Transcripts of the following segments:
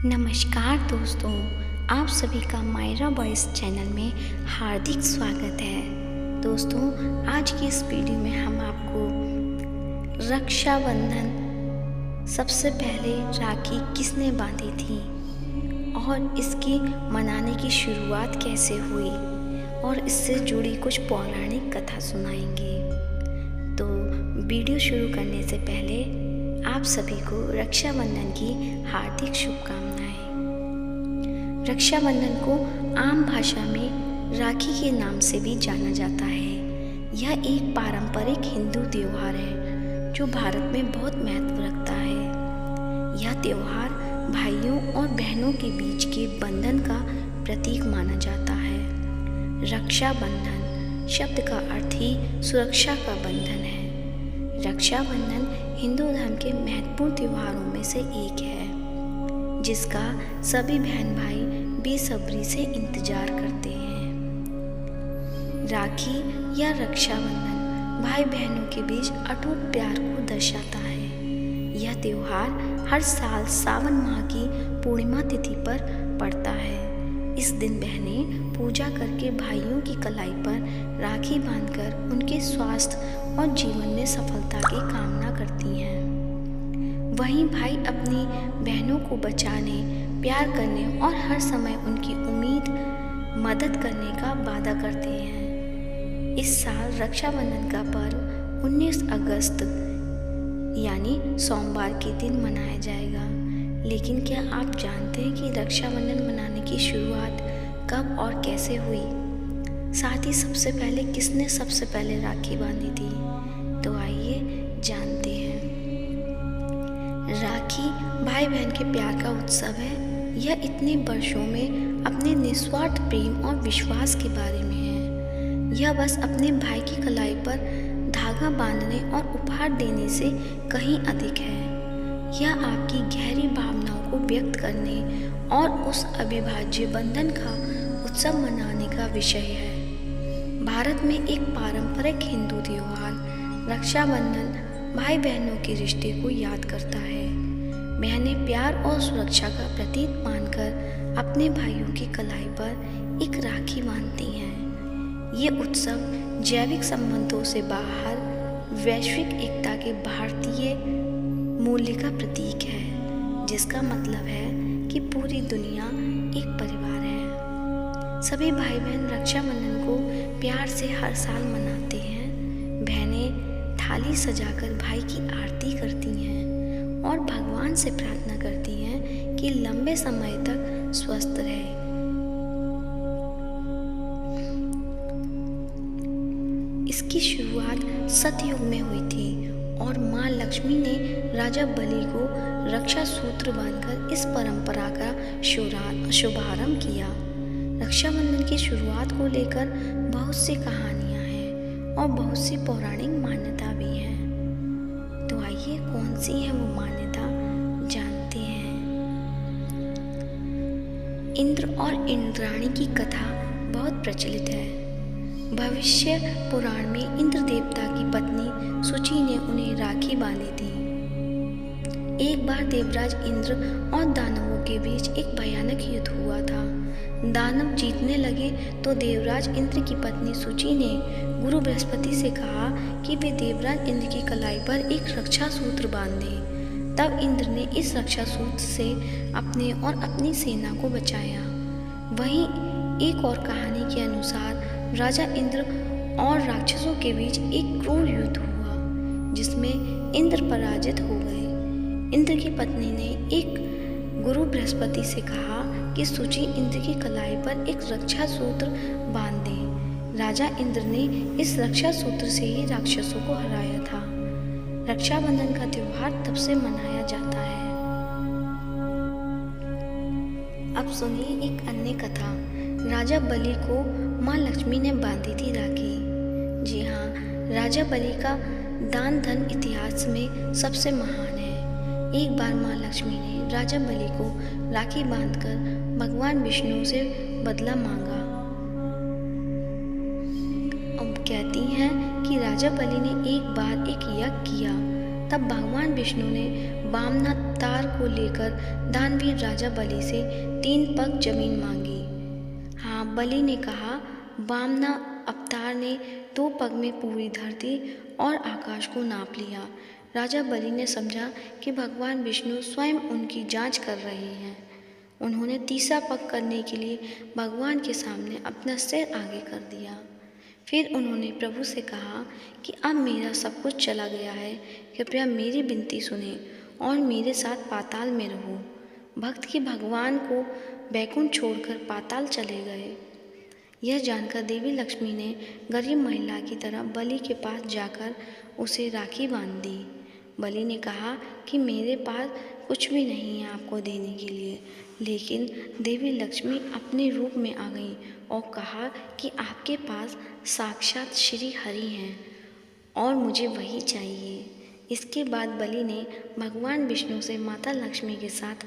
नमस्कार दोस्तों, आप सभी का मायरा वॉइस चैनल में हार्दिक स्वागत है। दोस्तों, आज की इस वीडियो में हम आपको रक्षाबंधन सबसे पहले राखी किसने बांधी थी और इसकी मनाने की शुरुआत कैसे हुई और इससे जुड़ी कुछ पौराणिक कथा सुनाएंगे। तो वीडियो शुरू करने से पहले आप सभी को रक्षाबंधन की हार्दिक शुभकामनाएं। रक्षाबंधन को आम भाषा में राखी के नाम से भी जाना जाता है। यह एक पारंपरिक हिंदू त्योहार है जो भारत में बहुत महत्व रखता है। यह त्योहार भाइयों और बहनों के बीच के बंधन का प्रतीक माना जाता है। रक्षाबंधन शब्द का अर्थ ही सुरक्षा का बंधन है। रक्षाबंधन हिंदू धर्म के महत्वपूर्ण त्योहारों में से एक है, जिसका सभी बहन भाई बेसब्री से इंतजार करते हैं। राखी या रक्षाबंधन भाई बहनों के बीच अटूट प्यार को दर्शाता है। यह त्योहार हर साल सावन माह की पूर्णिमा तिथि पर पड़ता है। इस दिन बहनें पूजा करके भाइयों की कलाई पर राखी बांधकर उनके स्वास्थ्य और जीवन में सफलता की कामना करती हैं। वहीं भाई अपनी बहनों को बचाने, प्यार करने और हर समय उनकी मदद करने का वादा करते हैं। इस साल रक्षाबंधन का पर्व 19 अगस्त यानी सोमवार के दिन मनाया जाएगा। लेकिन क्या आप जानते हैं कि रक्षाबंधन मनाने की शुरुआत कब और कैसे हुई? साथ ही सबसे पहले किसने सबसे पहले राखी बांधी थी? तो आइए जानते हैं। राखी भाई बहन के प्यार का उत्सव है। यह इतने वर्षों में अपने निस्वार्थ प्रेम और विश्वास के बारे में है। यह बस अपने भाई की कलाई पर धागा बांधने और उपहार देने से कहीं अधिक है। यह आपकी गहरी भावनाओं को व्यक्त करने और उस अविभाज्य बंधन का उत्सव मनाने का विषय है। भारत में एक पारंपरिक हिंदू त्योहार रक्षाबंधन भाई बहनों के रिश्ते को याद करता है। बहनें प्यार और सुरक्षा का प्रतीक मानकर अपने भाइयों की कलाई पर एक राखी बांधती हैं। ये उत्सव जैविक संबंधों से बाहर वैश्विक एकता के भारतीय मूल्य का प्रतीक है, जिसका मतलब है कि पूरी दुनिया एक परिवार है। सभी भाई बहन रक्षाबंधन को प्यार से हर साल मनाते हैं। बहनें थाली सजाकर भाई की आरती करती हैं और भगवान से प्रार्थना करती हैं कि लंबे समय तक स्वस्थ रहे। इसकी शुरुआत सतयुग में हुई थी और माँ लक्ष्मी ने राजा बलि को रक्षा सूत्र बांधकर इस परंपरा का शुभारंभ किया। रक्षाबंधन की शुरुआत को लेकर बहुत सी कहानियां हैं और बहुत सी पौराणिक मान्यता भी है। तो आइए कौन सी है वो मान्यता जानते हैं। इंद्र और इंद्राणी की कथा बहुत प्रचलित है। भविष्य पुराण में इंद्र देवता की पत्नी सूची ने उन्हें राखी बांधी थी। एक बार देवराज इंद्र और दानवों के बीच एक भयानक युद्ध हुआ था। दानव जीतने लगे तो देवराज इंद्र की पत्नी सूची ने गुरु बृहस्पति से कहा कि वे देवराज इंद्र की कलाई पर एक रक्षा सूत्र बांध दें। तब इंद्र ने इस रक्षा सूत्र से अपने और अपनी सेना को बचाया। वहीं एक और कहानी के अनुसार राजा इंद्र और राक्षसों के बीच एक क्रूर युद्ध हुआ, जिसमें इंद्र पराजित हो गए। इंद्र की पत्नी ने एक गुरु बृहस्पति से कहा कि सूची इंद्र की कलाई पर एक रक्षा सूत्र बांध दे। राजा इंद्र ने इस रक्षा सूत्र से ही राक्षसों को हराया था। रक्षाबंधन का त्योहार तब से मनाया जाता है। अब सुनिए एक अन्य कथा। राजा बलि को माँ लक्ष्मी ने बांधी थी राखी। जी हाँ, राजा बलि का दान धन इतिहास में सबसे महान है। एक बार माँ लक्ष्मी ने राजा बलि को राखी बांधकर भगवान विष्णु से बदला मांगा। अब कहती हैं कि राजा बलि ने एक बार एक यज्ञ किया। तब भगवान विष्णु ने वामना अवतार को लेकर दानवीर राजा बलि से 3 पग जमीन मांगी। हाँ, बलि ने कहा। वामना अवतार ने 2 पग में पूरी धरती और आकाश को नाप लिया। राजा बलि ने समझा कि भगवान विष्णु स्वयं उनकी जांच कर रहे हैं। उन्होंने तीसरा पग करने के लिए भगवान के सामने अपना सिर आगे कर दिया। फिर उन्होंने प्रभु से कहा कि अब मेरा सब कुछ चला गया है, कृपया मेरी विनती सुने और मेरे साथ पाताल में रहो। भक्त की भगवान को बैकुंठ छोड़कर पाताल चले गए। यह जानकर देवी लक्ष्मी ने गरीब महिला की तरह बलि के पास जाकर उसे राखी बांध दी। बलि ने कहा कि मेरे पास कुछ भी नहीं है आपको देने के लिए, लेकिन देवी लक्ष्मी अपने रूप में आ गई और कहा कि आपके पास साक्षात श्री हरि हैं और मुझे वही चाहिए। इसके बाद बलि ने भगवान विष्णु से माता लक्ष्मी के साथ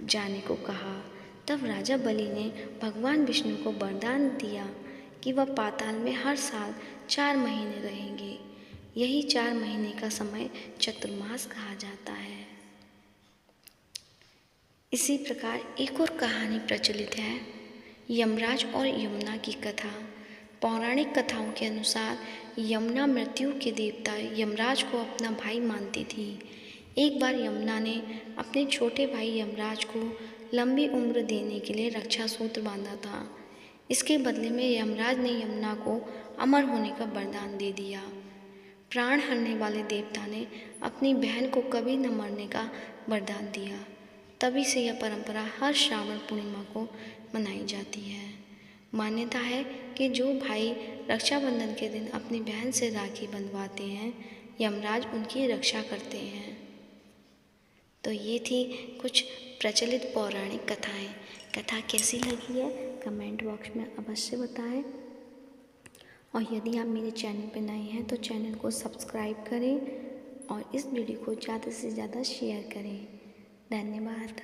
जाने को कहा। तब राजा बलि ने भगवान विष्णु को वरदान दिया कि वह पाताल में हर साल 4 महीने रहेंगे। यही 4 महीने का समय चतुर्मास कहा जाता है। इसी प्रकार एक और कहानी प्रचलित है, यमराज और यमुना की कथा। पौराणिक कथाओं के अनुसार यमुना मृत्यु के देवता यमराज को अपना भाई मानती थी। एक बार यमुना ने अपने छोटे भाई यमराज को लंबी उम्र देने के लिए रक्षा सूत्र बांधा था। इसके बदले में यमराज ने यमुना को अमर होने का वरदान दे दिया। प्राण हरने वाले देवता ने अपनी बहन को कभी न मरने का वरदान दिया। तभी से यह परंपरा हर श्रावण पूर्णिमा को मनाई जाती है। मान्यता है कि जो भाई रक्षाबंधन के दिन अपनी बहन से राखी बंधवाते हैं, यमराज उनकी रक्षा करते हैं। तो ये थी कुछ प्रचलित पौराणिक कथाएं। कथा कैसी लगी है कमेंट बॉक्स में अवश्य बताएं। और यदि आप मेरे चैनल पर नए हैं तो चैनल को सब्सक्राइब करें और इस वीडियो को ज़्यादा से ज़्यादा शेयर करें। धन्यवाद।